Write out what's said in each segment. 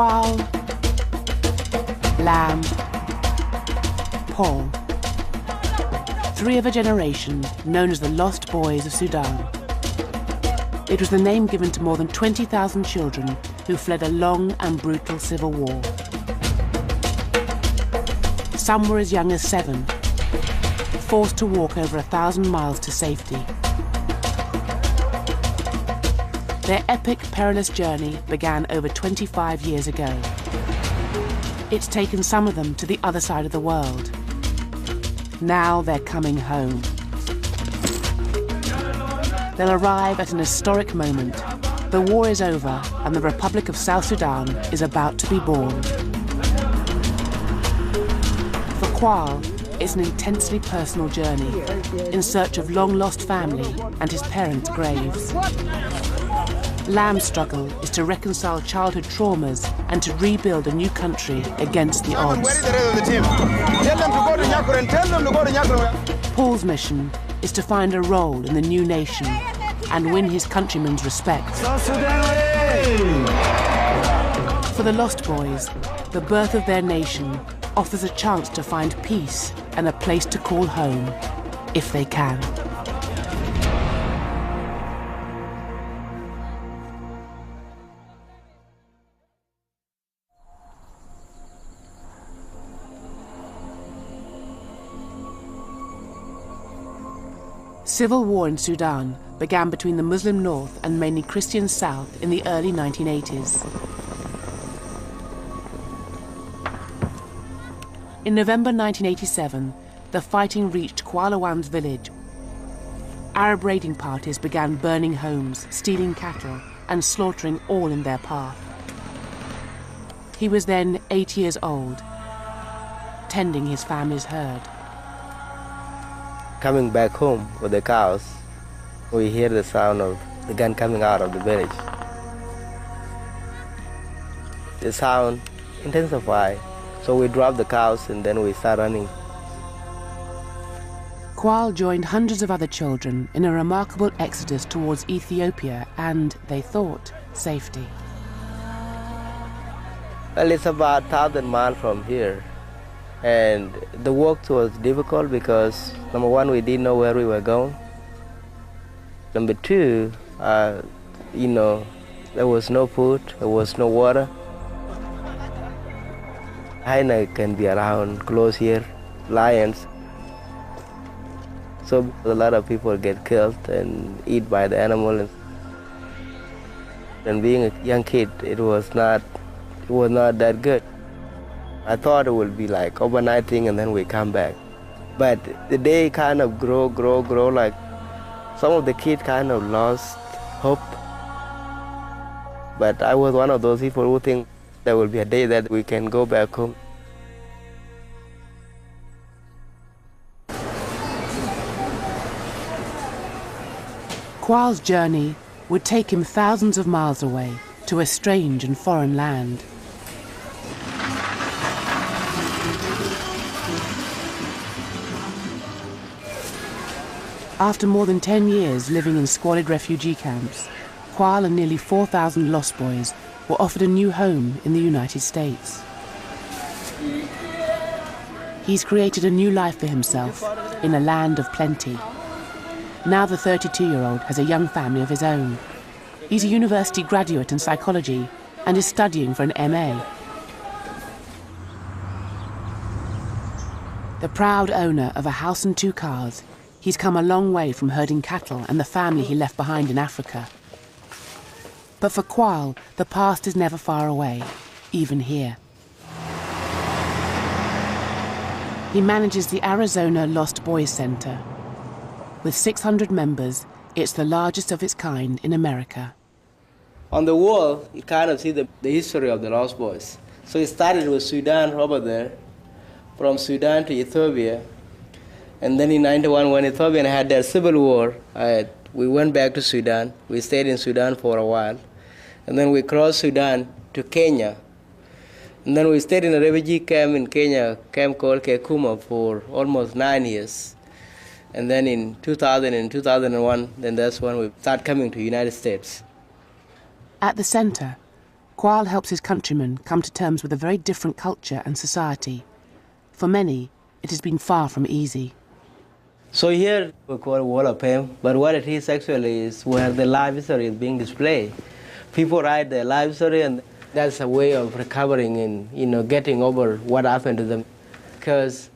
Qual, Lamb, Paul. Three of a generation known as the Lost Boys of Sudan. It was the name given to more than 20,000 children who fled a long and brutal civil war. Some were as young as 7, forced to walk over 1,000 miles to safety. Their epic, perilous journey began over 25 years ago. It's taken some of them to the other side of the world. Now they're coming home. They'll arrive at an historic moment. The war is over and the Republic of South Sudan is about to be born. For Qual, it's an intensely personal journey in search of long-lost family and his parents' graves. Lamb's struggle is to reconcile childhood traumas and to rebuild a new country against the odds. Paul's mission is to find a role in the new nation and win his countrymen's respect. For the Lost Boys, the birth of their nation offers a chance to find peace and a place to call home, if they can. Civil war in Sudan began between the Muslim North and mainly Christian South in the early 1980s. In November 1987, the fighting reached Kualawan's village. Arab raiding parties began burning homes, stealing cattle, and slaughtering all in their path. He was then 8 years old, tending his family's herd. Coming back home with the cows, we hear the sound of the gun coming out of the village. The sound intensified, so we dropped the cows and then we start running. Qual joined hundreds of other children in a remarkable exodus towards Ethiopia and, they thought, safety. Well, it's about 1,000 miles from here. And the walk was difficult because, number one, we didn't know where we were going. Number two, there was no food, there was no water. Hyena can be around close here, lions. So a lot of people get killed and eaten by the animal. And being a young kid, it was not that good. I thought it would be like overnight thing and then we come back. But the day kind of grow, like some of the kids kind of lost hope. But I was one of those people who think there will be a day that we can go back home. Qual's journey would take him thousands of miles away to a strange and foreign land. After more than 10 years living in squalid refugee camps, Qual and nearly 4,000 Lost Boys were offered a new home in the United States. He's created a new life for himself in a land of plenty. Now the 32-year-old has a young family of his own. He's a university graduate in psychology and is studying for an MA. The proud owner of a house and 2 cars, he's come a long way from herding cattle and the family he left behind in Africa. But for Qual, the past is never far away, even here. He manages the Arizona Lost Boys Center. With 600 members, it's the largest of its kind in America. On the wall, you kind of see the history of the Lost Boys. So it started with Sudan over there, from Sudan to Ethiopia. And then in 91, when Ethiopia had their civil war, we went back to Sudan. We stayed in Sudan for a while. And then we crossed Sudan to Kenya. And then we stayed in a refugee camp in Kenya, camp called Kekuma, for almost 9 years. And then in 2000 and 2001, then that's when we started coming to the United States. At the center, Qual helps his countrymen come to terms with a very different culture and society. For many, it has been far from easy. So here we call it Wall of Fame, but what it is actually is where the life history is being displayed. People write their life story, and that's a way of recovering and getting over what happened to them. Because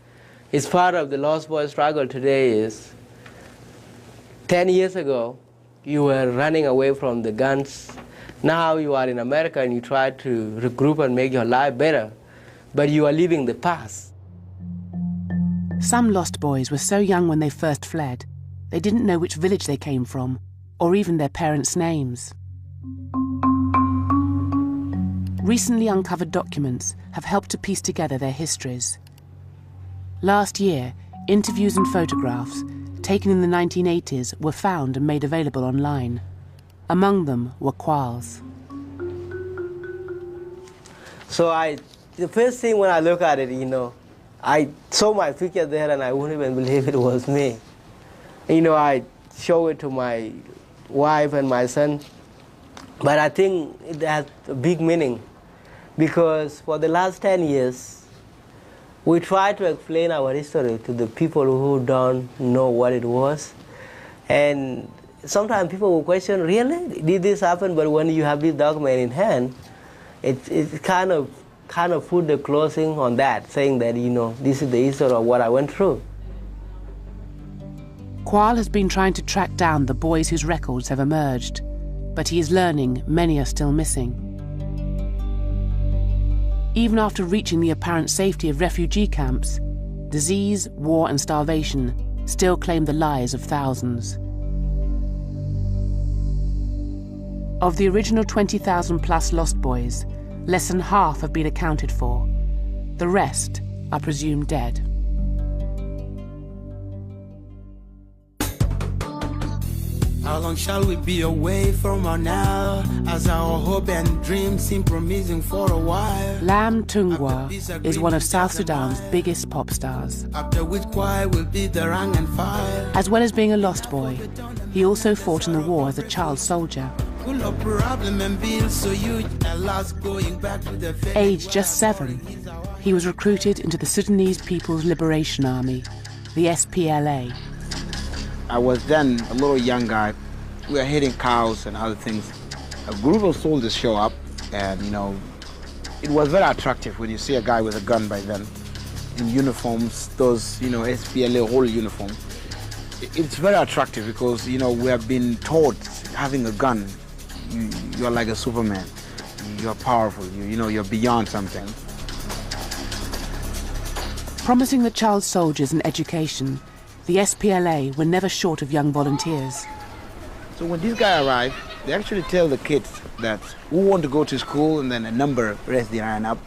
it's part of the Lost Boys struggle today is 10 years ago, you were running away from the guns. Now you are in America and you try to regroup and make your life better, but you are leaving the past. Some lost boys were so young when they first fled, they didn't know which village they came from, or even their parents' names. Recently uncovered documents have helped to piece together their histories. Last year, interviews and photographs taken in the 1980s were found and made available online. Among them were Qual's. So the first thing when I look at it, I saw my picture there and I wouldn't even believe it was me. I show it to my wife and my son, but I think it has a big meaning because for the last 10 years, we try to explain our history to the people who don't know what it was. And sometimes people will question, really? Did this happen? But when you have this document in hand, it kind of put the closing on that, saying that, this is the history of what I went through. Qual has been trying to track down the boys whose records have emerged, but he is learning many are still missing. Even after reaching the apparent safety of refugee camps, disease, war and starvation still claim the lives of thousands. Of the original 20,000 plus lost boys, less than half have been accounted for. The rest are presumed dead. How long shall we be away from our now, as our hope and dreams seem promising for a while? Lam Tungwa is one of South Sudan's biggest pop stars. After which quiet will be the rank and file. As well as being a lost boy, he also fought in the war as a child soldier. Aged just 7, he was recruited into the Sudanese People's Liberation Army, the SPLA. I was then a little young guy. We were hitting cows and other things. A group of soldiers show up, and it was very attractive when you see a guy with a gun by then, in uniforms, those SPLA whole uniform. It's very attractive because we have been taught having a gun, you're like a Superman. You're powerful. You're beyond something. Promising the child soldiers an education, the SPLA were never short of young volunteers. So when these guys arrive, they actually tell the kids that who want to go to school, and then a number raise their hand up.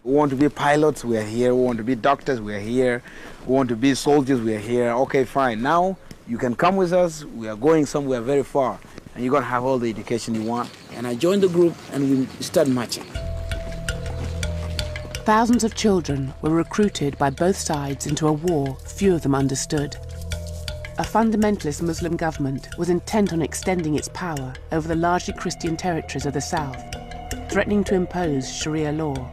Who want to be pilots, we're here. Who want to be doctors, we're here. Who want to be soldiers, we're here. Okay, fine. Now you can come with us. We are going somewhere very far, and you're going to have all the education you want. And I joined the group, and we started marching. Thousands of children were recruited by both sides into a war few of them understood. A fundamentalist Muslim government was intent on extending its power over the largely Christian territories of the south, threatening to impose Sharia law.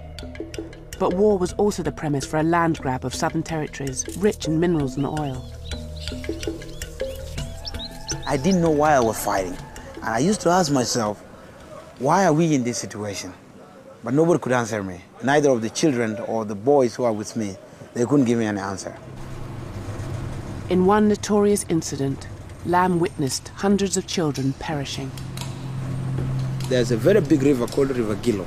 But war was also the premise for a land grab of southern territories rich in minerals and oil. I didn't know why I was fighting. And I used to ask myself, why are we in this situation? But nobody could answer me. Neither of the children or the boys who are with me, they couldn't give me an answer. In one notorious incident, Lam witnessed hundreds of children perishing. There's a very big river called River Gilo.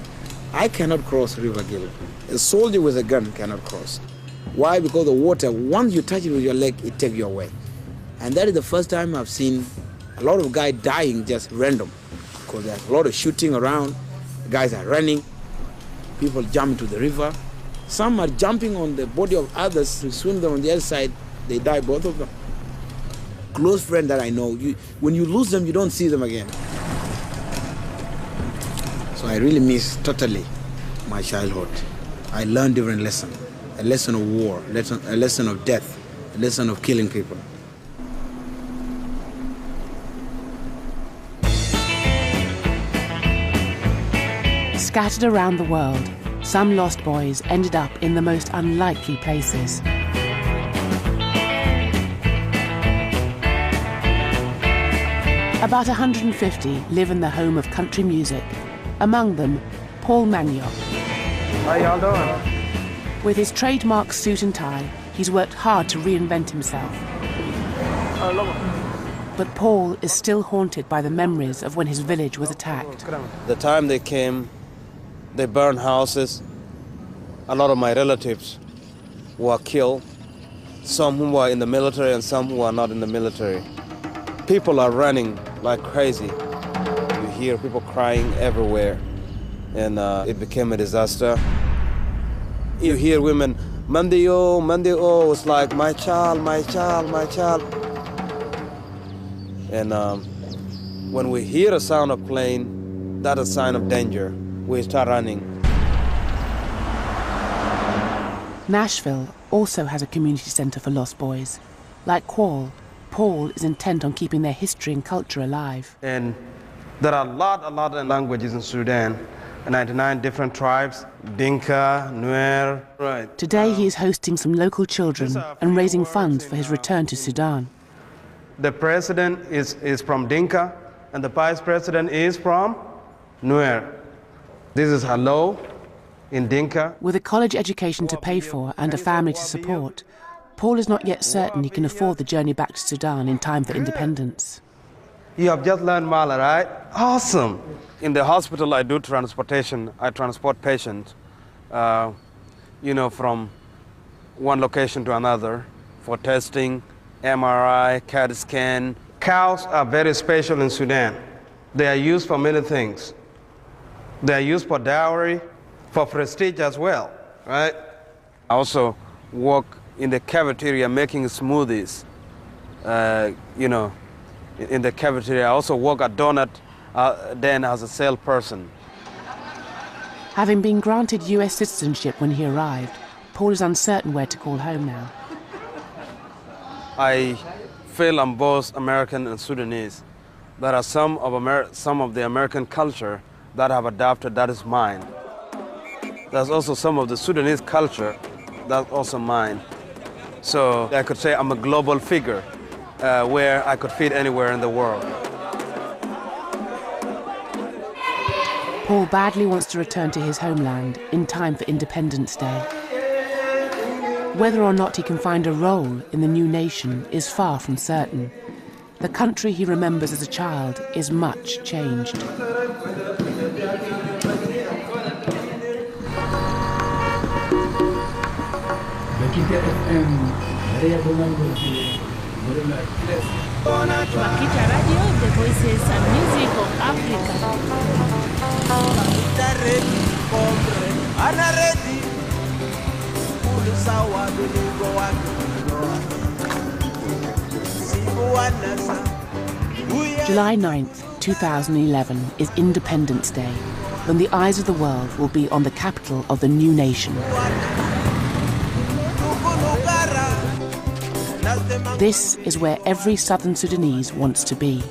I cannot cross River Gilo. A soldier with a gun cannot cross. Why? Because the water, once you touch it with your leg, it takes you away. And that is the first time I've seen a lot of guys dying just random. Because there's a lot of shooting around, the guys are running, people jump into the river. Some are jumping on the body of others to swim them on the other side. They die, both of them. Close friend that I know, when you lose them, you don't see them again. So I really miss totally my childhood. I learned different lessons. A lesson of war, a lesson of death, a lesson of killing people. Scattered around the world, some lost boys ended up in the most unlikely places. About 150 live in the home of country music, among them Paul Manioc. How y'all doing? With his trademark suit and tie, he's worked hard to reinvent himself. But Paul is still haunted by the memories of when his village was attacked. The time they came, they burned houses. A lot of my relatives were killed, some who were in the military and some who were not in the military. People are running like crazy. You hear people crying everywhere, and it became a disaster. You hear women, Mandio, Mandio, it's like, my child, my child, my child. And when we hear a sound of plane, that's a sign of danger. We start running. Nashville also has a community centre for lost boys. Like Qual, Paul is intent on keeping their history and culture alive. And there are a lot of languages in Sudan, 99 different tribes, Dinka, Nuer. Right. Today he is hosting some local children and raising funds for his return to Sudan. The president is from Dinka, and the vice president is from Nuer. This is hello in Dinka. With a college education to pay for and a family to support, Paul is not yet certain he can afford the journey back to Sudan in time for independence. You have just learned Mala, right? Awesome. In the hospital, I do transportation. I transport patients, from one location to another for testing, MRI, CAT scan. Cows are very special in Sudan. They are used for many things. They are used for dowry, for prestige as well, right? I also work in the cafeteria making smoothies. In the cafeteria, I also work at Donut then as a salesperson. Having been granted US citizenship when he arrived, Paul is uncertain where to call home now. I feel I'm both American and Sudanese. There are some of the American culture that I have adopted that is mine. There's also some of the Sudanese culture that's also mine. So I could say I'm a global figure where I could fit anywhere in the world. Paul badly wants to return to his homeland in time for Independence Day. Whether or not he can find a role in the new nation is far from certain. The country he remembers as a child is much changed. Makita Radio, the voices and music of Africa. July 9th, 2011 is Independence Day, when the eyes of the world will be on the capital of the new nation. This is where every southern Sudanese wants to be.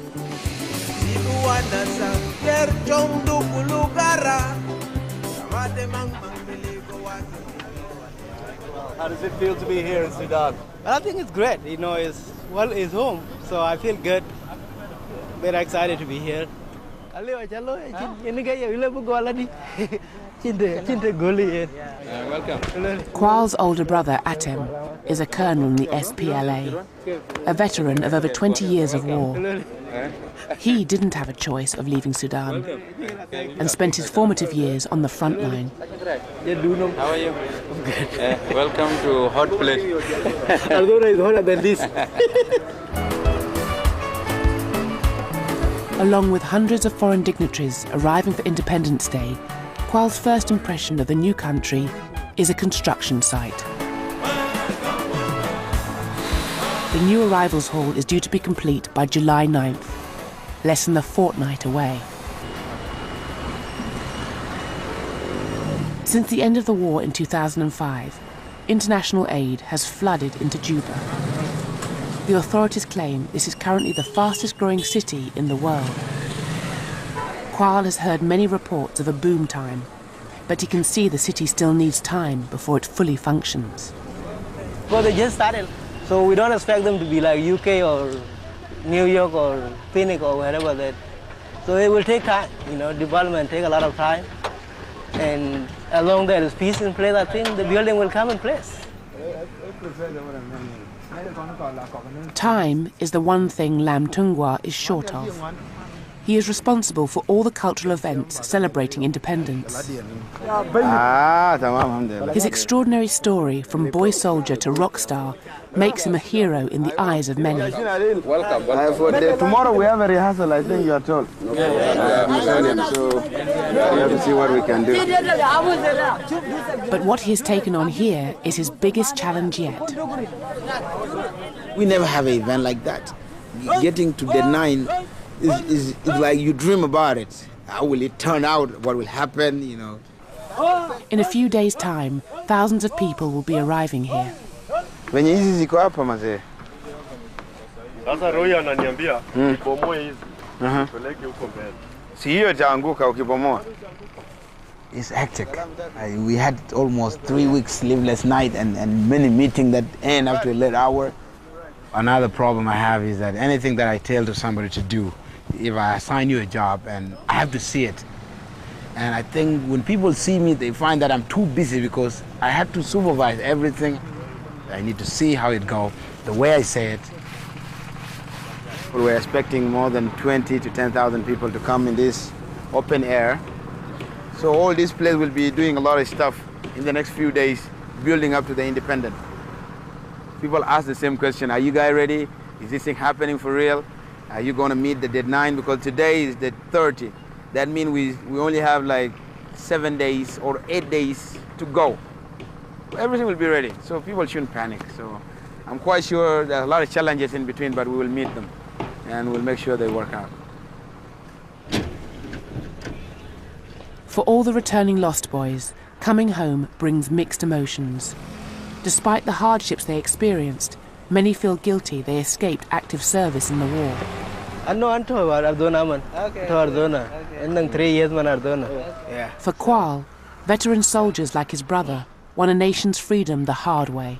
How does it feel to be here in Sudan? I think it's great. It's home, so I feel good. Very excited to be here. Welcome. Qual's older brother, Atem, is a colonel in the SPLA, a veteran of over 20 years of war. He didn't have a choice of leaving Sudan and spent his formative years on the front line. How are you? Welcome to hot place. Aldona is hotter than this. Along with hundreds of foreign dignitaries arriving for Independence Day, Qual's first impression of the new country is a construction site. The new arrivals hall is due to be complete by July 9th, less than a fortnight away. Since the end of the war in 2005, international aid has flooded into Juba. The authorities claim this is currently the fastest growing city in the world. Qual has heard many reports of a boom time, but he can see the city still needs time before it fully functions. Well, they just started, so we don't expect them to be like UK or New York or Phoenix or wherever that. So it will take time, development take a lot of time. And as long as there is peace in place, I think the building will come in place. Time is the one thing Lam Tungwa is short of. He is responsible for all the cultural events celebrating independence. His extraordinary story from boy soldier to rock star makes him a hero in the eyes of many. Welcome. Tomorrow we have a rehearsal, I think you are told. So we have to see what we can do. But what he has taken on here is his biggest challenge yet. We never have an event like that. Getting to the 9 is like you dream about it. How will it turn out? What will happen? In a few days' time, thousands of people will be arriving here. Venye hizi ziko hapa mazee. Sasa Roy ananiambia ukibomoa hizi peleke huko mbele. Si hiyo itaanguka ukibomoa. It's hectic. We had almost 3 weeks sleepless night and many meetings that end up to a late hour. Another problem I have is that anything that I tell to somebody to do, if I assign you a job and I have to see it. And I think when people see me, they find that I'm too busy because I have to supervise everything. I need to see how it goes, the way I say it. We're expecting more than 20 to 10,000 people to come in this open air. So all this place will be doing a lot of stuff in the next few days, building up to the independence. People ask the same question, are you guys ready? Is this thing happening for real? Are you going to meet the deadline? Because today is the 30. That means we only have like 7 days or 8 days to go. Everything will be ready, so people shouldn't panic. So I'm quite sure there are a lot of challenges in between, but we will meet them and we'll make sure they work out. For all the returning Lost Boys, coming home brings mixed emotions. Despite the hardships they experienced, many feel guilty they escaped active service in the war. For Qual, veteran soldiers like his brother won a nation's freedom the hard way.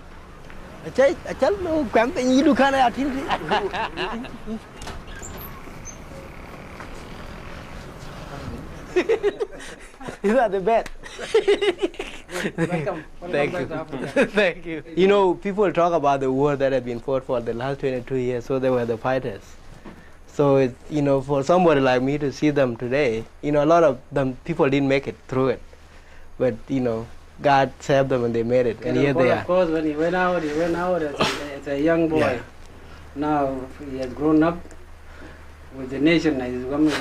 You are the best. Welcome. Thank you. Thank you. People talk about the war that had been fought for the last 22 years, so they were the fighters. So, for somebody like me to see them today, a lot of them, people didn't make it through it. But, God saved them and they made it, and here they are. Of course, when he went out as a young boy. Yeah. Now he has grown up with the nation. He's coming.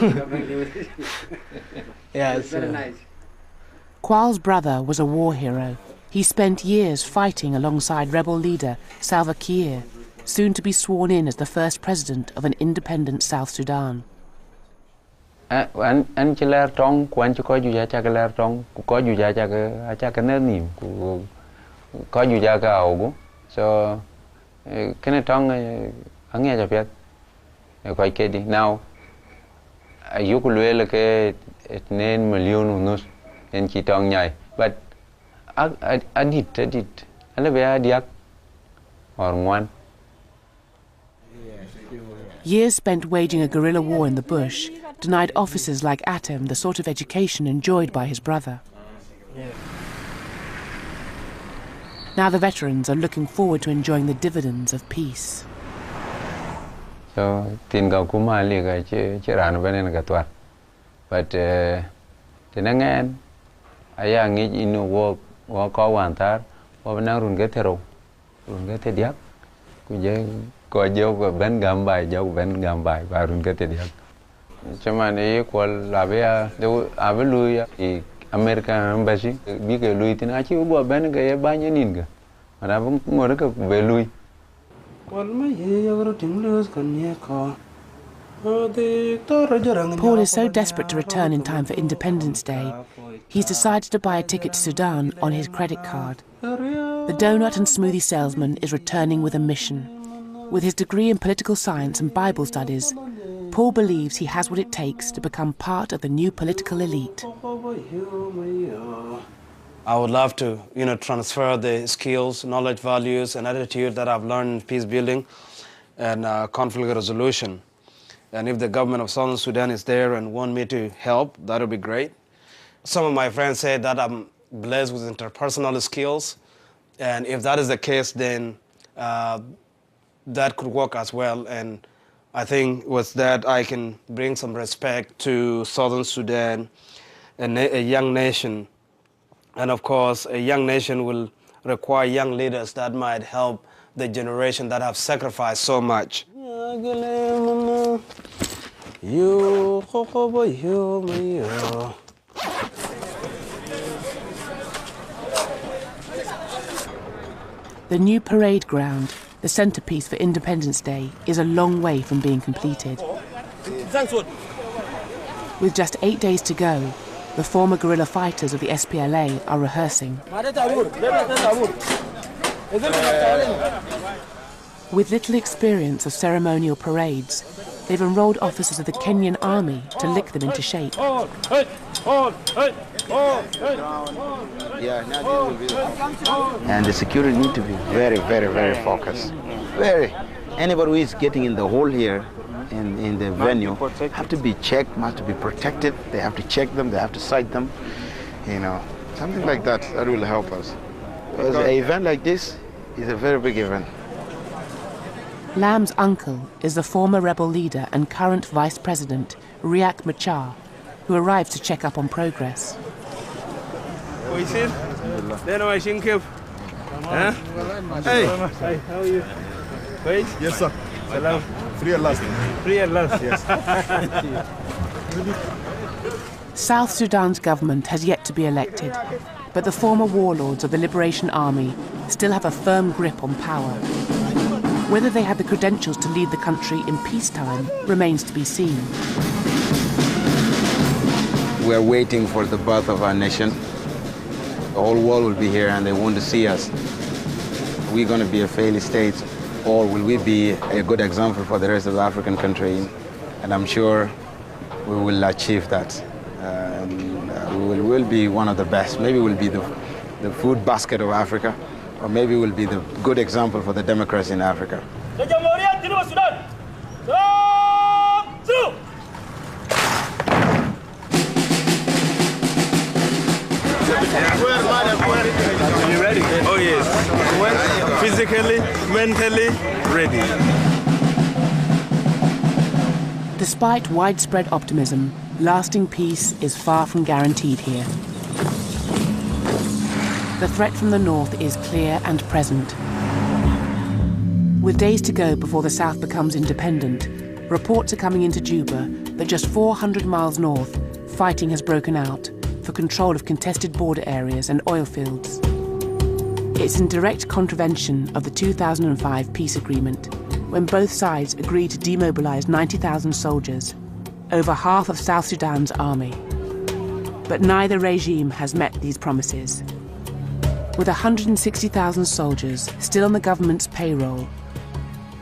Yeah, it's very nice. Qual's brother was a war hero. He spent years fighting alongside rebel leader Salva Kiir, soon to be sworn in as the first president of an independent South Sudan. Anh chỉ lэр trong quan cho có dù cha cái lэр trong có dù cha cái nét niệm có dù cái ảo so cái này trong anh nghe cho biết coi cái đi now ayuk lue là cái nên million nus en chỉ trong nhảy but adit anh về diak or ngoan. Years spent waging a guerrilla war in the bush denied officers like Atem the sort of education enjoyed by his brother. Now the veterans are looking forward to enjoying the dividends of peace. So tin gạo cũng mà liệt cái chế rán bên này cái toát, but thì năng anh, ai nghĩ inu wo có hoàn tất, wo bên nào run cái thero, run cái thediak, cũng vậy có dấu cái bên gam bài và run cái thediak. Cuma ni kual labia, do avelui i American embassy, bi ke lui tin achi ubo ben ke banyak nin ke, mana pun ngor ke belui. Paul is so desperate to return in time for Independence Day, he's decided to buy a ticket to Sudan on his credit card. The donut and smoothie salesman is returning with a mission. With his degree in political science and Bible studies, Paul believes he has what it takes to become part of the new political elite. I would love to, transfer the skills, knowledge, values, and attitude that I've learned in peace building and conflict resolution. And if the government of Southern Sudan is there and want me to help, that would be great. Some of my friends say that I'm blessed with interpersonal skills, and if that is the case, then that could work as well. And I think with that, I can bring some respect to Southern Sudan, a young nation. And of course, a young nation will require young leaders that might help the generation that have sacrificed so much. The new parade ground, the centrepiece for Independence Day, is a long way from being completed. With just 8 days to go, the former guerrilla fighters of the SPLA are rehearsing. With little experience of ceremonial parades, they've enrolled officers of the Kenyan army to lick them into shape. And the security need to be very, very, very focused. Very. Anybody who is getting in the hole here, in the venue, have to be checked, must to be protected. They have to check them, they have to sight them, something like that. That will help us. Because an event like this is a very big event. Lam's uncle is the former rebel leader and current vice president, Riek Machar, who arrives to check up on progress. Hey, how are you? Wait. Yes, sir. Salam. Free at last. Free at last. Yes. South Sudan's government has yet to be elected, but the former warlords of the Liberation Army still have a firm grip on power. Whether they have the credentials to lead the country in peacetime remains to be seen. We're waiting for the birth of our nation. The whole world will be here and they want to see us. Are we going to be a failed state, or will we be a good example for the rest of the African country? And I'm sure we will achieve that. We will be one of the best. Maybe we'll be the food basket of Africa, or maybe we'll be the good example for the democracy in Africa. Are you ready? Oh yes. Physically, mentally ready. Despite widespread optimism, lasting peace is far from guaranteed here. The threat from the north is clear and present. With days to go before the south becomes independent, reports are coming into Juba that just 400 miles north, fighting has broken out for control of contested border areas and oil fields. It's in direct contravention of the 2005 peace agreement, when both sides agreed to demobilize 90,000 soldiers, over half of South Sudan's army. But neither regime has met these promises. With 160,000 soldiers still on the government's payroll,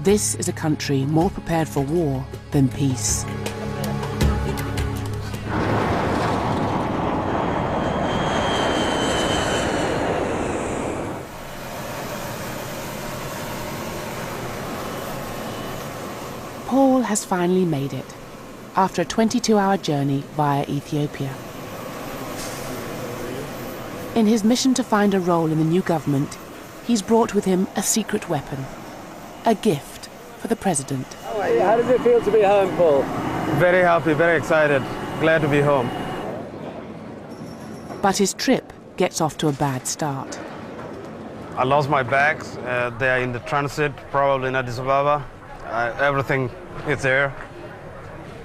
this is a country more prepared for war than peace. Paul has finally made it, after a 22-hour journey via Ethiopia. In his mission to find a role in the new government, he's brought with him a secret weapon, a gift for the president. How does it feel to be home, Paul? Very happy, very excited, glad to be home. But his trip gets off to a bad start. I lost my bags. They are in the transit, probably in Addis Ababa. Everything is there.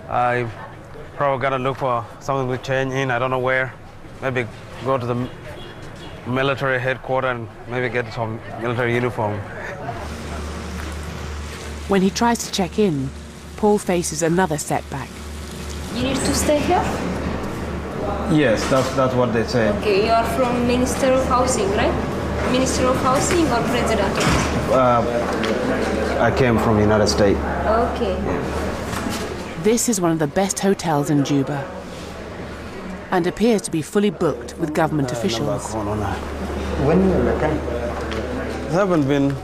I probably gotta look for something to change in. I don't know where. Maybe go to the military headquarters and maybe get some military uniform. When he tries to check in, Paul faces another setback. You need to stay here? Yes, that's what they say. Okay, you are from Minister of Housing, right? Minister of Housing or President? I came from the United States. Okay. This is one of the best hotels in Juba and appears to be fully booked with government officials. It hasn't been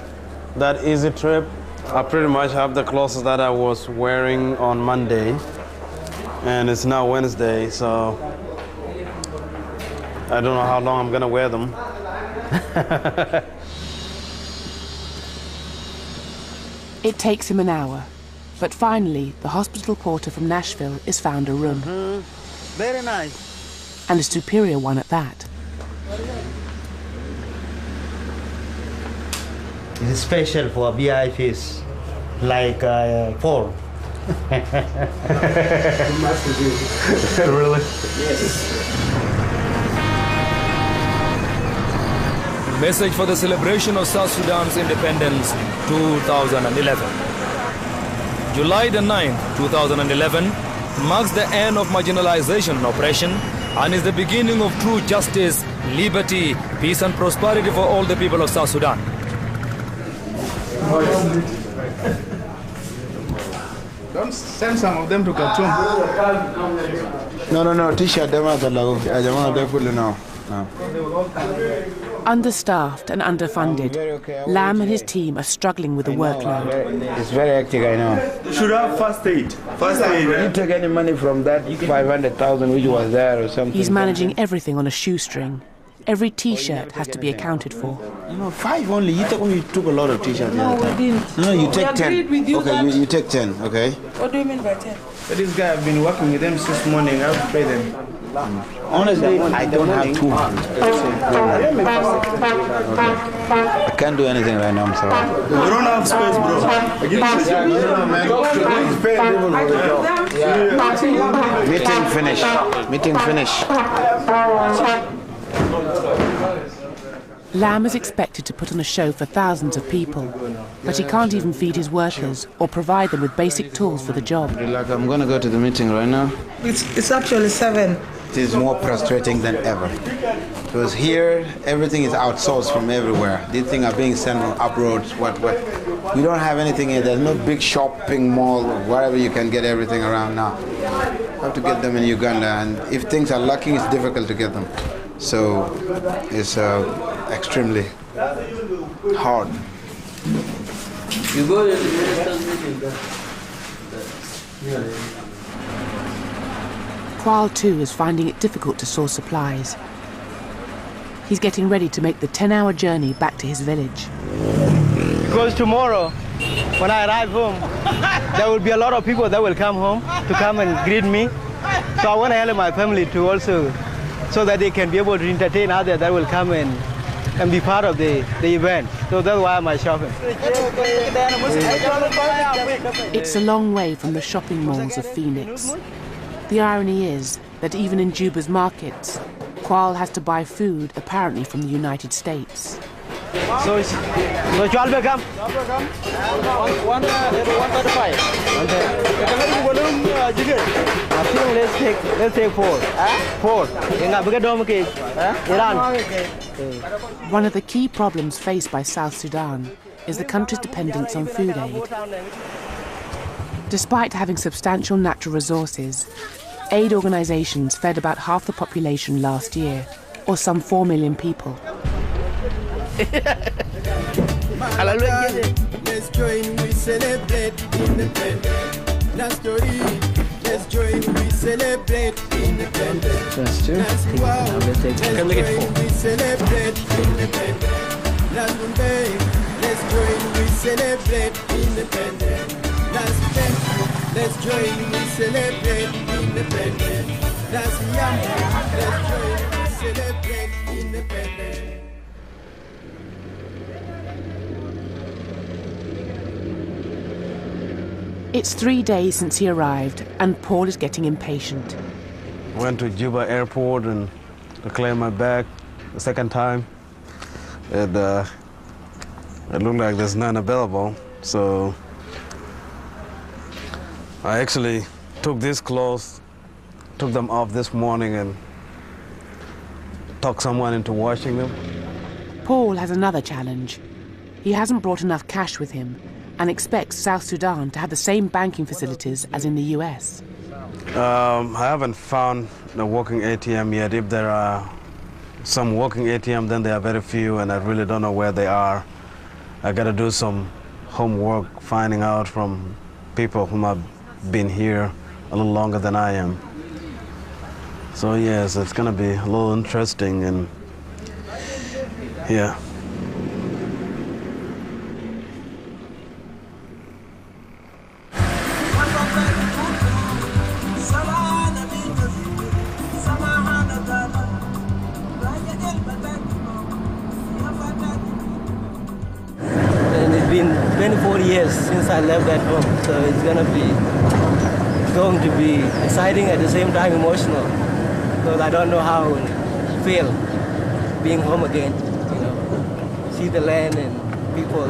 that easy trip. I pretty much have the clothes that I was wearing on Monday, and it's now Wednesday, so I don't know how long I'm gonna wear them. It takes him an hour, but finally the hospital porter from Nashville is found a room. Very nice. And a superior one at that. It's special for VIPs, like forum. Really? Yes. Message for the celebration of South Sudan's independence 2011. July the 9th, 2011 marks the end of marginalization and oppression and is the beginning of true justice, liberty, peace and prosperity for all the people of South Sudan. Don't send some of them to Khartoum. No, T-shirt, no. Understaffed and underfunded, Lam and his team are struggling with the workload. It's very hectic, I know. You should have first aid. First aid. Did you take any money from that 500,000 which was there or something? He's managing everything on a shoestring. Every T-shirt has to be accounted for. 5 only. You took a lot of T-shirts. No, we didn't. No, you take 10. With you Okay, you take 10, okay? What do you mean by 10? But this guy, I've been working with them since morning. I'll pay them. Honestly, I don't have 200. I can't do anything right now, I'm sorry. We don't have space, bro. Meeting finish. Lam is expected to put on a show for thousands of people, but he can't even feed his workers or provide them with basic tools for the job. Like, I'm going to go to the meeting right now. It's actually 7. It is more frustrating than ever. Because here, everything is outsourced from everywhere. These things are being sent from abroad. We don't have anything here. There's no big shopping mall, wherever you can get everything around now. You have to get them in Uganda, and if things are lacking, it's difficult to get them. So it's extremely hard. You go to the meeting. Kwal too is finding it difficult to source supplies. He's getting ready to make the 10-hour journey back to his village. Because tomorrow, when I arrive home, there will be a lot of people that will come home to come and greet me. So I want to help my family to also, so that they can be able to entertain others that will come and be part of the event. So that's why I'm shopping. It's a long way from the shopping malls of Phoenix. The irony is that even in Juba's markets, Kwal has to buy food apparently from the United States. So Chwal become 135. I think let's take 4. 4. Iran. One of the key problems faced by South Sudan is the country's dependence on food aid. Despite having substantial natural resources, aid organisations fed about half the population last year, or some 4 million people. Let's join, we celebrate independence. Let's join, we celebrate independence. Let's join, we celebrate independence. Let's join, we celebrate independence. Let's join, we celebrate independence. Let's join, we celebrate independence. It's 3 days since he arrived, and Paul is getting impatient. Went to Juba airport and claimed my bag the second time. It looked like there's none available, so I actually took these clothes, took them off this morning and talked someone into washing them. Paul has another challenge. He hasn't brought enough cash with him, and expects South Sudan to have the same banking facilities as in the US. I haven't found a working ATM yet. If there are some working ATM, then there are very few, and I really don't know where they are. I got to do some homework, finding out from people who have been here a little longer than I am. So yes, it's going to be a little interesting, and yeah. And it's been 24 years since I left that home, so it's going to be exciting at the same time emotional, because I don't know how I will feel being home again. You know, see the land and people.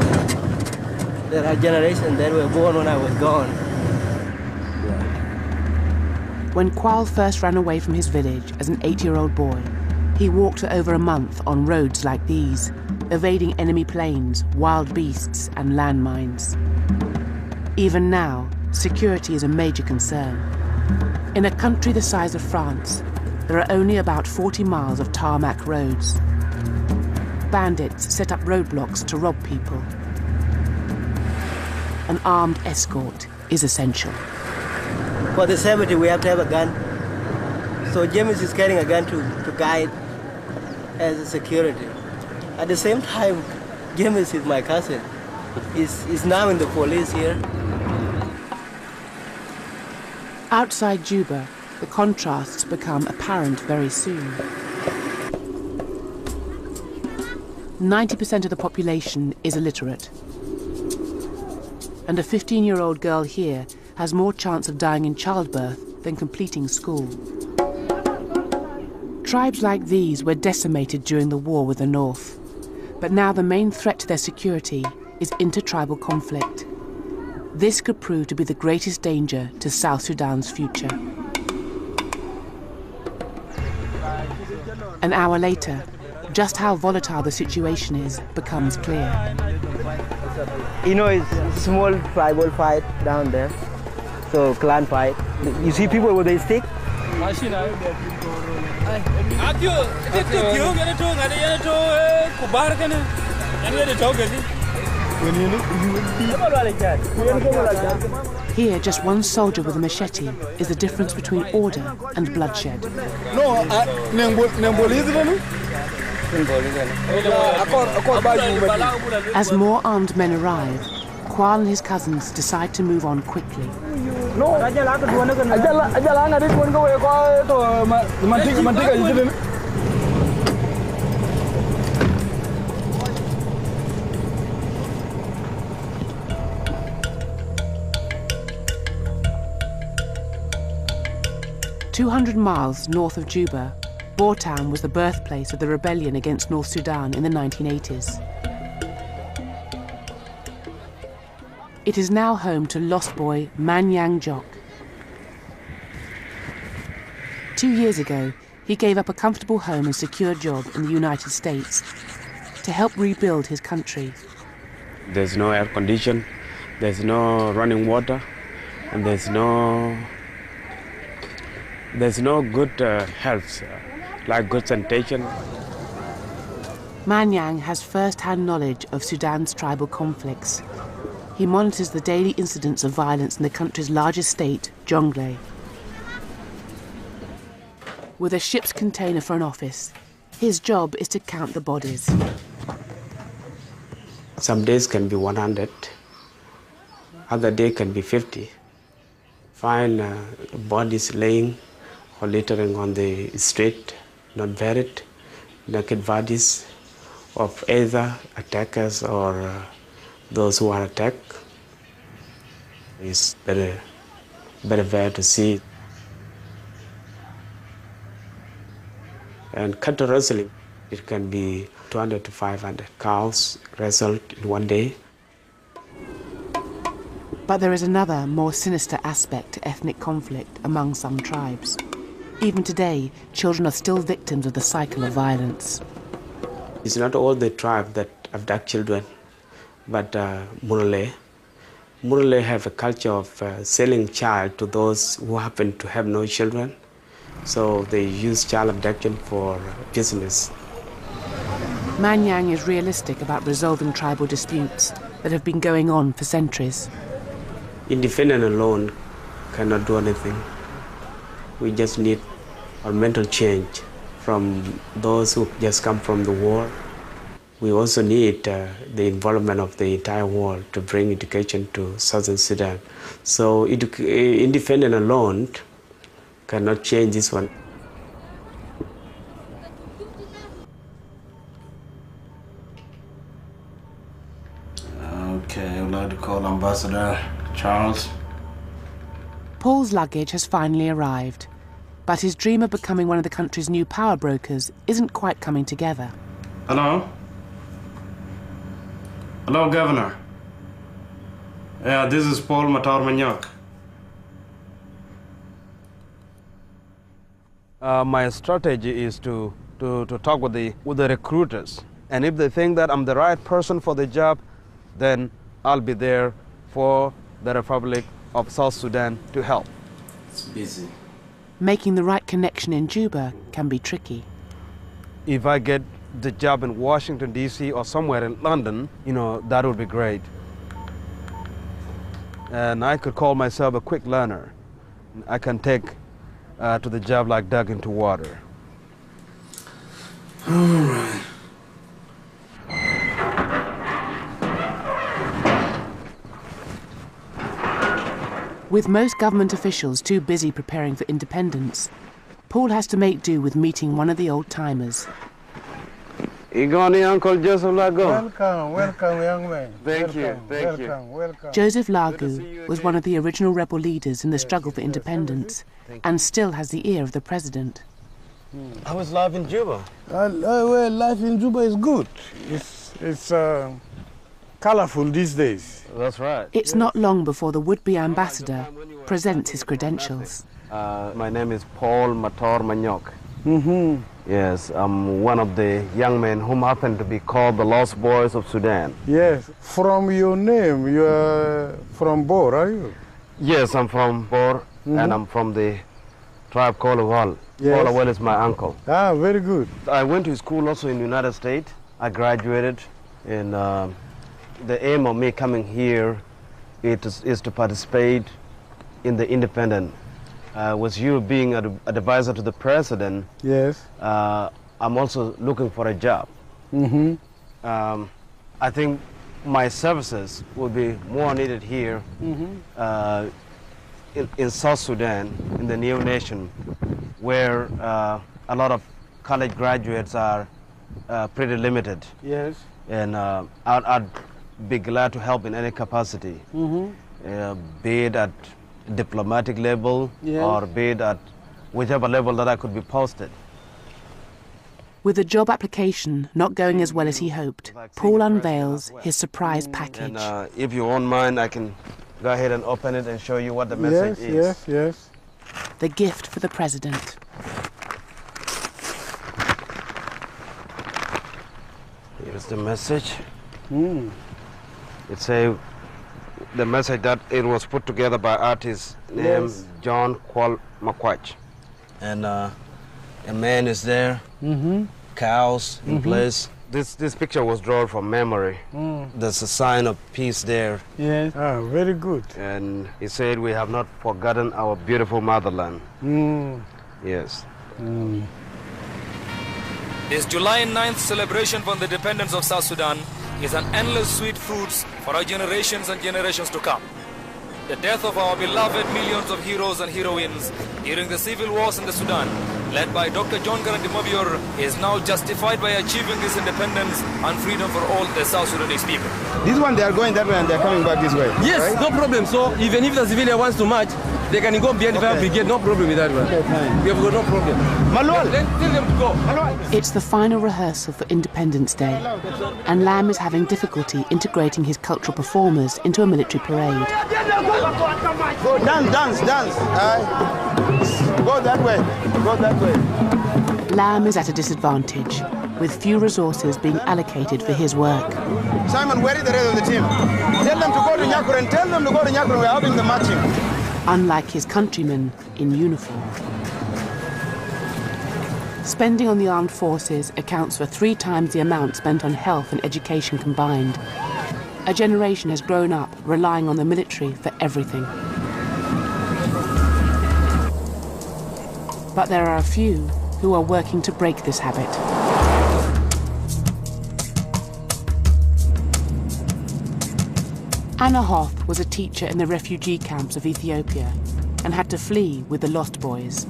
There are generations that were born when I was gone. When Kwal first ran away from his village as an 8-year-old boy, he walked for over a month on roads like these, evading enemy planes, wild beasts, and landmines. Even now, security is a major concern. In a country the size of France, there are only about 40 miles of tarmac roads. Bandits set up roadblocks to rob people. An armed escort is essential. For the safety, we have to have a gun. So James is carrying a gun to guide as a security. At the same time, James is my cousin. He's now in the police here. Outside Juba, the contrasts become apparent very soon. 90% of the population is illiterate. And a 15-year-old girl here has more chance of dying in childbirth than completing school. Tribes like these were decimated during the war with the North, but now the main threat to their security is intertribal conflict. This could prove to be the greatest danger to South Sudan's future. An hour later, just how volatile the situation is becomes clear. You know, it's a small tribal fight down there. So clan fight. You see people with a stick? Here, just one soldier with a machete is the difference between order and bloodshed. As more armed men arrive, Kwal and his cousins decide to move on quickly. 200 miles north of Juba, Boertown was the birthplace of the rebellion against North Sudan in the 1980s. It is now home to lost boy Manyang Jok. 2 years ago, he gave up a comfortable home and secure job in the United States to help rebuild his country. There's no air condition, there's no running water, and there's no good health, like good sanitation. Manyang has first-hand knowledge of Sudan's tribal conflicts. He monitors the daily incidents of violence in the country's largest state, Jonglei. With a ship's container for an office, his job is to count the bodies. Some days can be 100, other day can be 50. Find bodies laying or littering on the street, not buried, naked bodies of either attackers or those who are attacked. It's very, very bad to see. And cattle wrestling, it can be 200 to 500 cows wrestled in one day. But there is another, more sinister aspect to ethnic conflict among some tribes. Even today, children are still victims of the cycle of violence. It's not all the tribe that abduct children, but Murale, Murle have a culture of selling child to those who happen to have no children. So they use child abduction for business. Manyang is realistic about resolving tribal disputes that have been going on for centuries. Independent alone cannot do anything. We just need a mental change from those who just come from the war. We also need the involvement of the entire world to bring education to Southern Sudan. So independent alone cannot change this one. Okay, I would like to call Ambassador Charles. Paul's luggage has finally arrived, but his dream of becoming one of the country's new power brokers isn't quite coming together. Hello? Hello, Governor. Yeah, this is Paul Matar-Manyok. My strategy is to talk with the recruiters. And if they think that I'm the right person for the job, then I'll be there for the Republic of South Sudan to help. It's busy. Making the right connection in Juba can be tricky. If I get the job in Washington, D.C. or somewhere in London, that would be great. And I could call myself a quick learner. I can take to the job like dug into water. All right. With most government officials too busy preparing for independence, Paul has to make do with meeting one of the old-timers. Igoni, Uncle Joseph Lago. Welcome, young man. Thank you. Welcome. Joseph Lagu was one of the original rebel leaders in the struggle for independence and still has the ear of the president. How is life in Juba? Well, life in Juba is good. It's colorful these days. That's right. It's not long before the would-be ambassador presents his credentials. My name is Paul Matar-Manyok. Mm-hmm. Yes, I'm one of the young men whom happen to be called the Lost Boys of Sudan. Yes, from your name, you are from Bor, are you? Yes, I'm from Bor, and I'm from the tribe called Wal. Yes. Wal is my uncle. Ah, very good. I went to school also in the United States. I graduated, and the aim of me coming here is to participate in the independent. With you being an advisor to the president, yes, I'm also looking for a job. Mm-hmm. I think my services will be more needed here in South Sudan, in the new nation, where a lot of college graduates are pretty limited. Yes. And I'd be glad to help in any capacity, be it at diplomatic level, yes, or be it at whichever level that I could be posted. With the job application not going as well as he hoped, Paul unveils his surprise package. And if you won't mind, I can go ahead and open it and show you what the message is. Yes. The gift for the president. Here's the message. It says the message that it was put together by artist named John Kwal Makwach. And a man is there, cows in place. This picture was drawn from memory. There's a sign of peace there. Yes. Ah, very good. And he said, we have not forgotten our beautiful motherland. Yes. This July 9th celebration for the independence of South Sudan is an endless sweet fruits for our generations and generations to come. The death of our beloved millions of heroes and heroines during the civil wars in the Sudan, led by Dr. John Garang Mabior, is now justified by achieving this independence and freedom for all the South Sudanese people. This one, they are going that way and they are coming back this way. Yes, right? No problem. So even if the civilian wants to march, they can go behind the fire brigade. No problem with that one. Okay, fine. We have got no problem. Malwal, tell them to go. It's the final rehearsal for Independence Day, and Lam is having difficulty integrating his cultural performers into a military parade. Go, dance. Go that way. Lam is at a disadvantage. with few resources being allocated for his work. Simon, where is the rest of the team? Tell them to go to Nyakuren. Tell them to go to Nyakuren. We're having the marching. Unlike his countrymen in uniform. Spending on the armed forces accounts for 3 times the amount spent on health and education combined. A generation has grown up relying on the military for everything. But there are a few who are working to break this habit. Anna Hoth was a teacher in the refugee camps of Ethiopia and had to flee with the Lost Boys.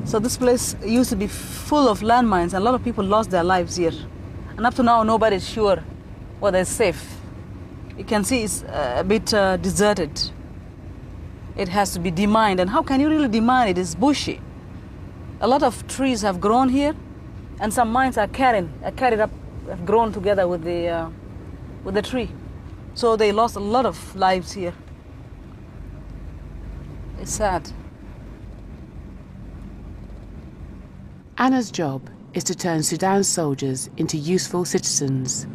So this place used to be full of landmines, and a lot of people lost their lives here. And up to now, nobody's sure whether it's safe. You can see it's a bit deserted. It has to be demined, and how can you really demine it? It's bushy. A lot of trees have grown here, and some mines are carried up, have grown together with the tree. So they lost a lot of lives here. It's sad. Anna's job is to turn Sudan's soldiers into useful citizens.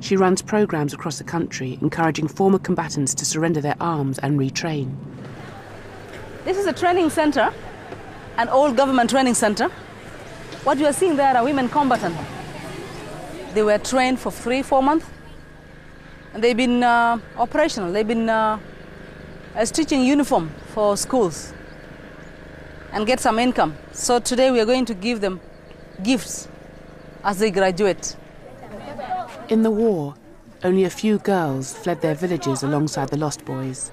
She runs programs across the country encouraging former combatants to surrender their arms and retrain. This is a training center, an old government training center. What you are seeing there are women combatants. They were trained for 3-4 months, and they've been operational. They've been stitching uniform for schools and get some income. So today we are going to give them gifts as they graduate. In the war, only a few girls fled their villages alongside the Lost Boys.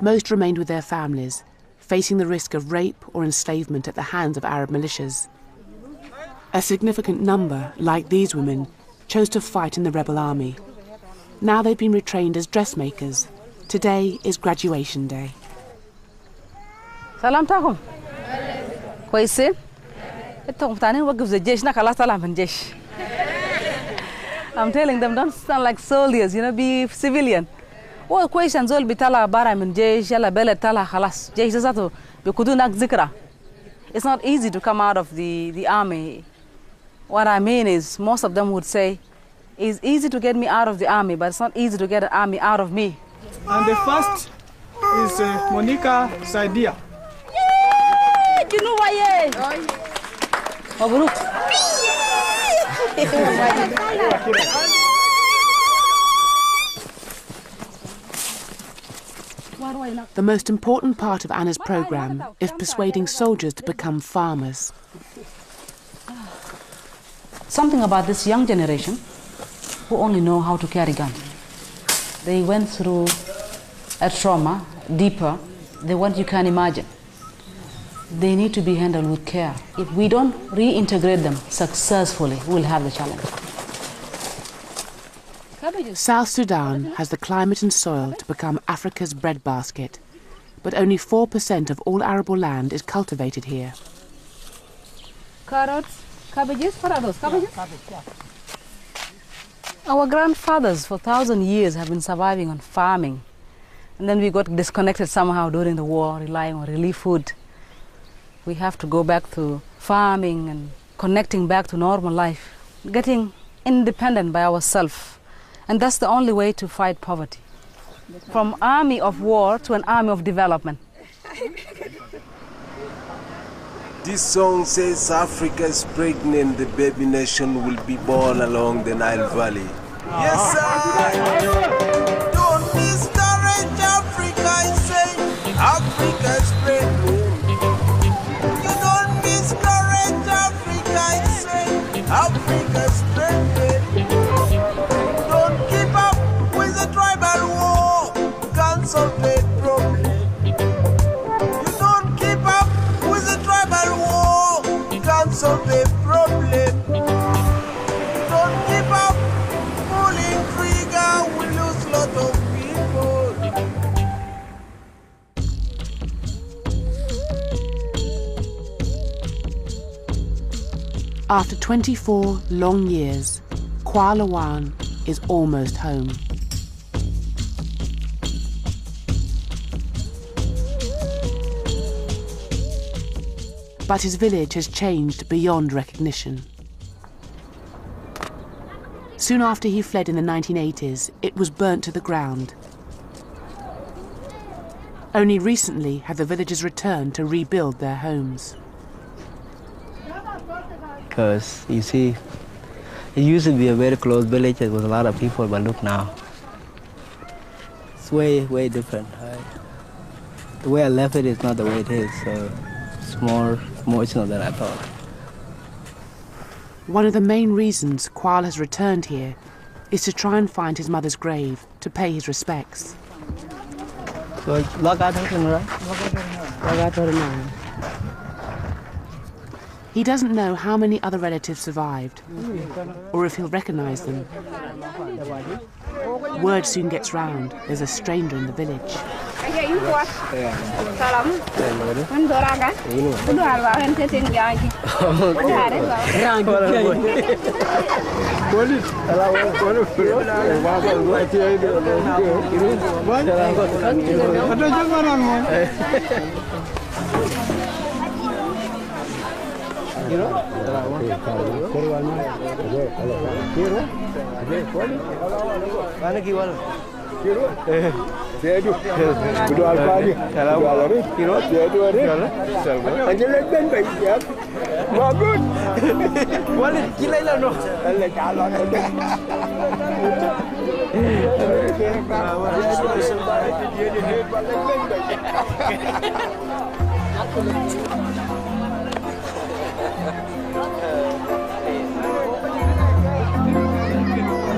Most remained with their families, facing the risk of rape or enslavement at the hands of Arab militias. A significant number, like these women, chose to fight in the rebel army. Now they've been retrained as dressmakers. Today is graduation day. Salam takum. كويسين؟ انتوا متعنين وقف زي الجيش خلاص طلع من الجيش. I'm telling them don't stand like soldiers, you know, be civilian. هو كويس نزول بيطلع برا من الجيش يلا بلد طلع خلاص جيش ذاته بيقودونك ذكرى. It's not easy to come out of the army. What I mean is most of them would say it's easy to get me out of the army, but it's not easy to get the army out of me. And the first is Monica Saidia. مبروك. The most important part of Anna's program is persuading soldiers to become farmers. Something about this young generation who only know how to carry gun. They went through a trauma deeper than what you can imagine. They need to be handled with care. If we don't reintegrate them successfully, we'll have the challenge. South Sudan has the climate and soil to become Africa's breadbasket, but only 4% of all arable land is cultivated here. Carrots, cabbages, what are those? Cabbages? Our grandfathers for 1,000 years have been surviving on farming, and then we got disconnected somehow during the war, relying on relief food. We have to go back to farming and connecting back to normal life, getting independent by ourselves. And that's the only way to fight poverty. From army of war to an army of development. This song says Africa is pregnant, the baby nation will be born along the Nile Valley. Yes, sir! Don't discourage Africa, I say. Africa is pregnant. You don't discourage Africa, I say. Africa is pregnant. Don't keep up with the tribal war. You can't solve the problem. You don't keep up with the tribal war. You can't solve the problem. Don't keep up pulling trigger. We lose lot of people. After 24 long years, Kwa Lawan is almost home. But his village has changed beyond recognition. Soon after he fled in the 1980s, it was burnt to the ground. Only recently have the villagers returned to rebuild their homes. Because, you see, it used to be a very close village with a lot of people, but look now. It's way, way different. The way I left it is not the way it is, so it's more emotional than I thought. One of the main reasons Kwal has returned here is to try and find his mother's grave, to pay his respects. So, he doesn't know how many other relatives survived, or if he'll recognize them. Word soon gets round, there's a stranger in the village.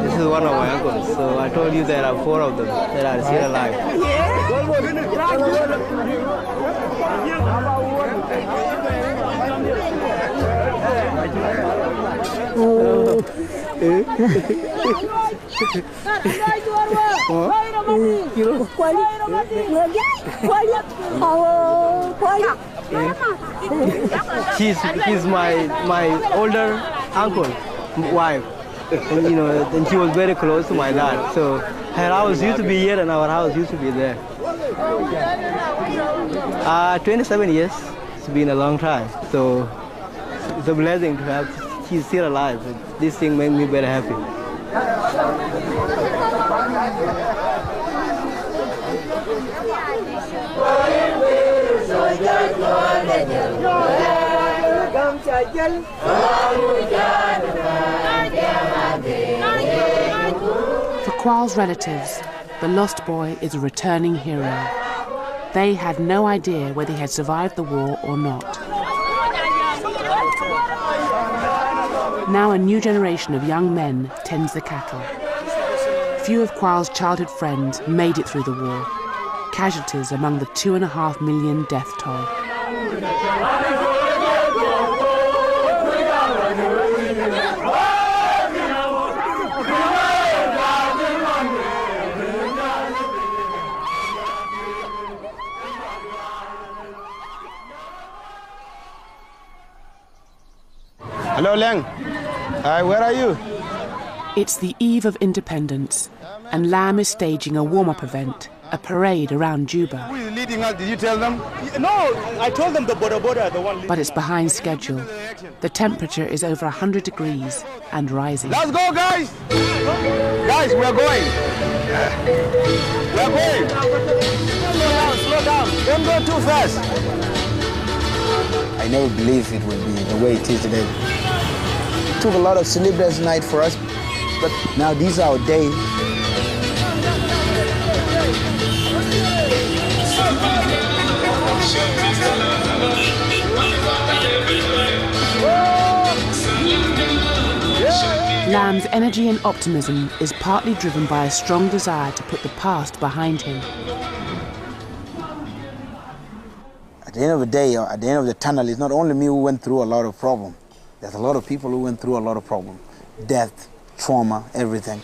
This is one of my uncles, so I told you there are 4 of them that are still alive. She's my older uncle, wife. And, you know, and she was very close to my dad. So her house used to be here and our house used to be there. 27 years. It's been a long time. So it's a blessing to have, she's still alive. This thing made me very happy. For Kwal's relatives, the lost boy is a returning hero. They had no idea whether he had survived the war or not. Now a new generation of young men tends the cattle. Few of Kwal's childhood friends made it through the war, casualties among the 2.5 million death toll. Hello, Leng. Hi, where are you? It's the eve of independence, and Lam is staging a warm-up event, a parade around Juba. Who is leading us? Did you tell them? No, I told them the border, the one leading. But it's behind schedule. The temperature is over 100 degrees and rising. Let's go, guys! Guys, we are going. We are going. Slow down. Don't go too fast. I never believed it would be the way it is today. It took a lot of sleepless night for us, but now these are our days. Lam's energy and optimism is partly driven by a strong desire to put the past behind him. At the end of the day, or at the end of the tunnel, it's not only me who went through a lot of problems. There's a lot of people who went through a lot of problems. Death, trauma, everything.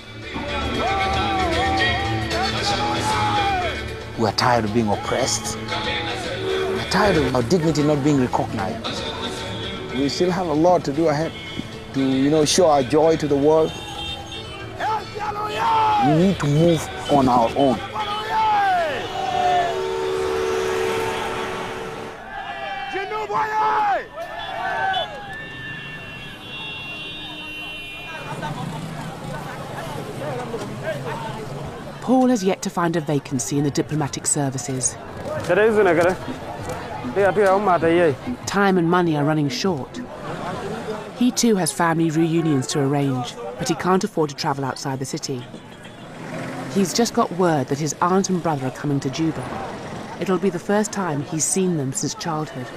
We're tired of being oppressed. We're tired of our dignity not being recognized. We still have a lot to do ahead to, show our joy to the world. We need to move on our own. Paul has yet to find a vacancy in the diplomatic services. Time and money are running short. He too has family reunions to arrange, but he can't afford to travel outside the city. He's just got word that his aunt and brother are coming to Juba. It'll be the first time he's seen them since childhood.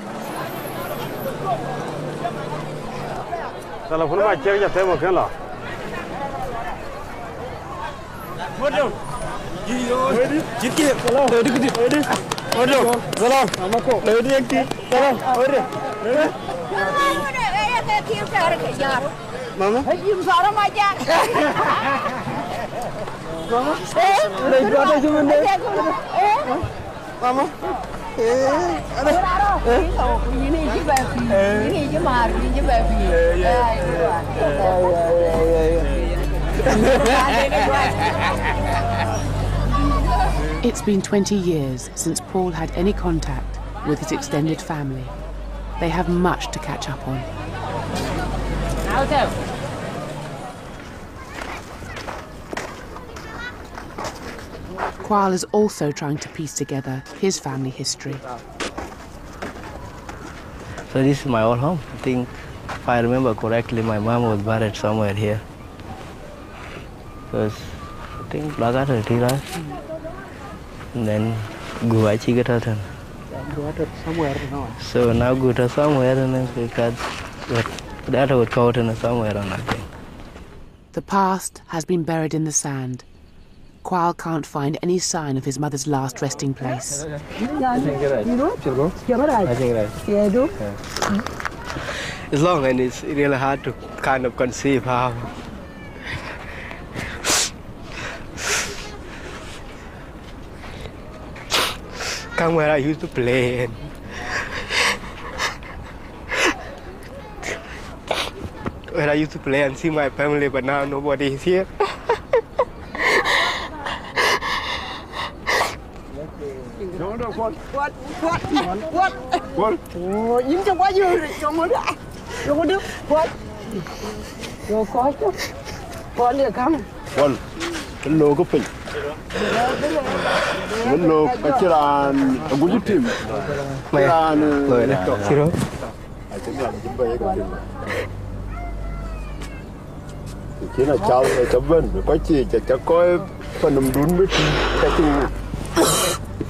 Mama? It's been 20 years since Paul had any contact with his extended family. They have much to catch up on. Kwal is also trying to piece together his family history. So this is my old home. I think, if I remember correctly, my mom was buried somewhere here. Because I think Blagata Tira, and then Guachi Gatan. Somewhere now. So now go to somewhere and then because that would go to somewhere or nothing. The past has been buried in the sand. Kwal can't find any sign of his mother's last resting place. It's long and it's really hard to kind of conceive how. Come where I used to play and where I used to play and see my family, but now nobody is here. What? Oh, you just what you come on that. You want to what? You call to? What you come? One. Hello, go pay. Hello, I can a good team. Chỉ là cháu là cháu Vân, có chị cháu coi phần nằm đún với cái chừng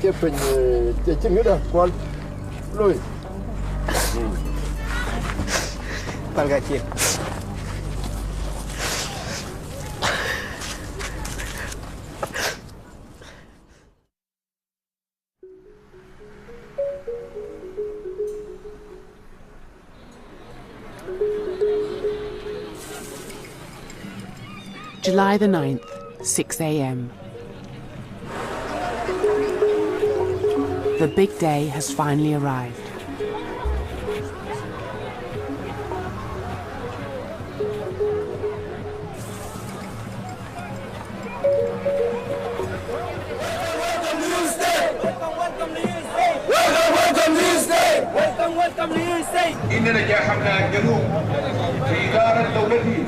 cái phần cái chừng nữa con rồi. Palgachi. July the 9th, 6 a.m. The big day has finally arrived.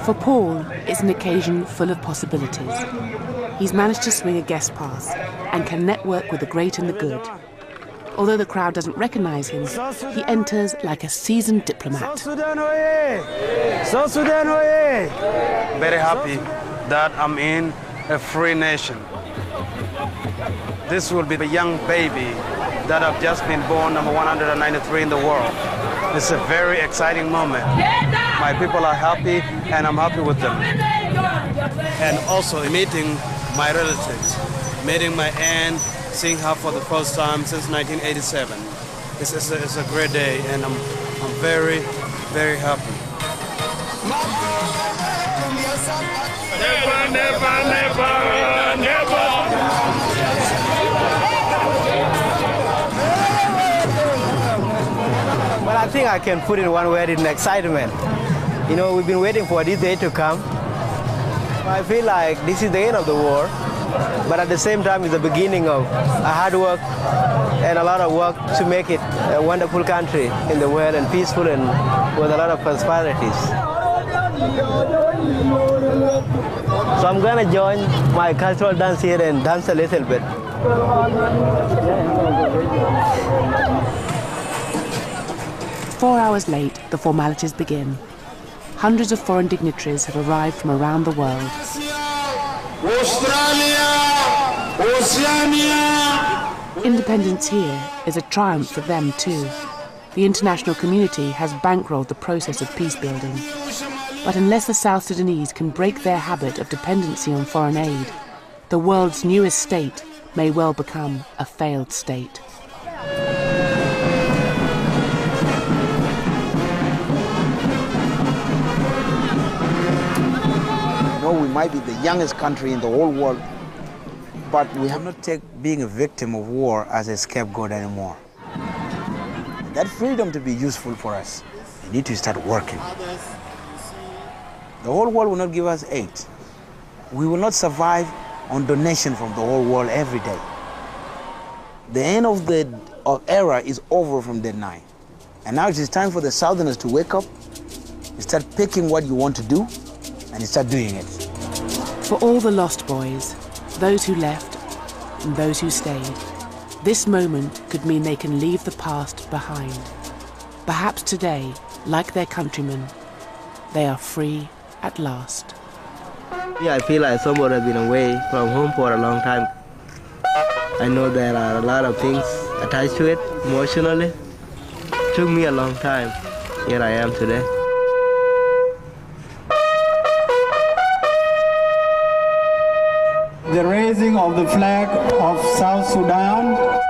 For Paul, it's an occasion full of possibilities. He's managed to swing a guest pass and can network with the great and the good. Although the crowd doesn't recognize him, he enters like a seasoned diplomat. South Sudan, hoye! South Sudan, hoye! Very happy that I'm in a free nation. This will be the young baby that have just been born, number 193 in the world. It's a very exciting moment. My people are happy, and I'm happy with them. And also meeting my relatives, meeting my aunt, seeing her for the first time since 1987. It's a great day, and I'm very, very happy. Never, never, never, never. Well, I think I can put it one word in excitement. You know, we've been waiting for this day to come. I feel like this is the end of the war, but at the same time, it's the beginning of a hard work and a lot of work to make it a wonderful country in the world and peaceful and with a lot of prosperities. So I'm gonna join my cultural dance here and dance a little bit. 4 hours late, the formalities begin. Hundreds of foreign dignitaries have arrived from around the world. Australia! Oceania! Independence here is a triumph for them too. The international community has bankrolled the process of peace building. But unless the South Sudanese can break their habit of dependency on foreign aid, the world's newest state may well become a failed state. We might be the youngest country in the whole world, but we have not taken being a victim of war as a scapegoat anymore. That freedom to be useful for us, we need to start working. The whole world will not give us aid. We will not survive on donation from the whole world every day. The end of the era is over from day 9. And now it is time for the Southerners to wake up, start picking what you want to do, and start doing it. For all the lost boys, those who left and those who stayed, this moment could mean they can leave the past behind. Perhaps today, like their countrymen, they are free at last. Yeah, I feel like somebody has been away from home for a long time. I know there are a lot of things attached to it emotionally. It took me a long time. Here I am today. The raising of the flag of South Sudan.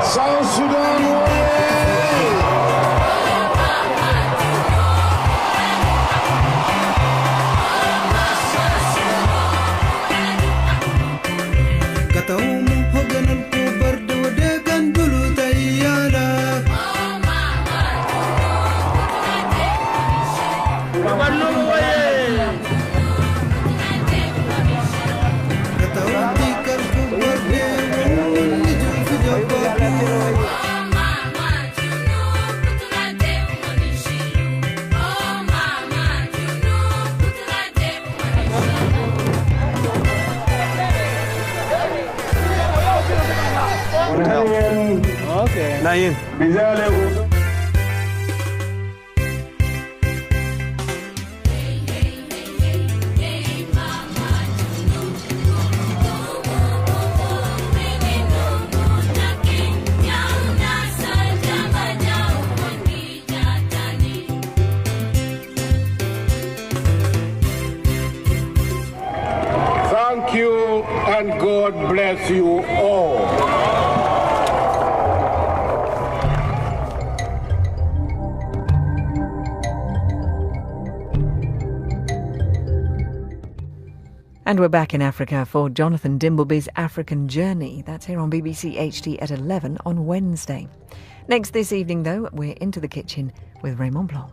South Sudan Okay. Naim. Thank you and God bless you all. And we're back in Africa for Jonathan Dimbleby's African Journey. That's here on BBC HT at 11 on Wednesday. Next this evening, though, we're into the kitchen with Raymond Blanc.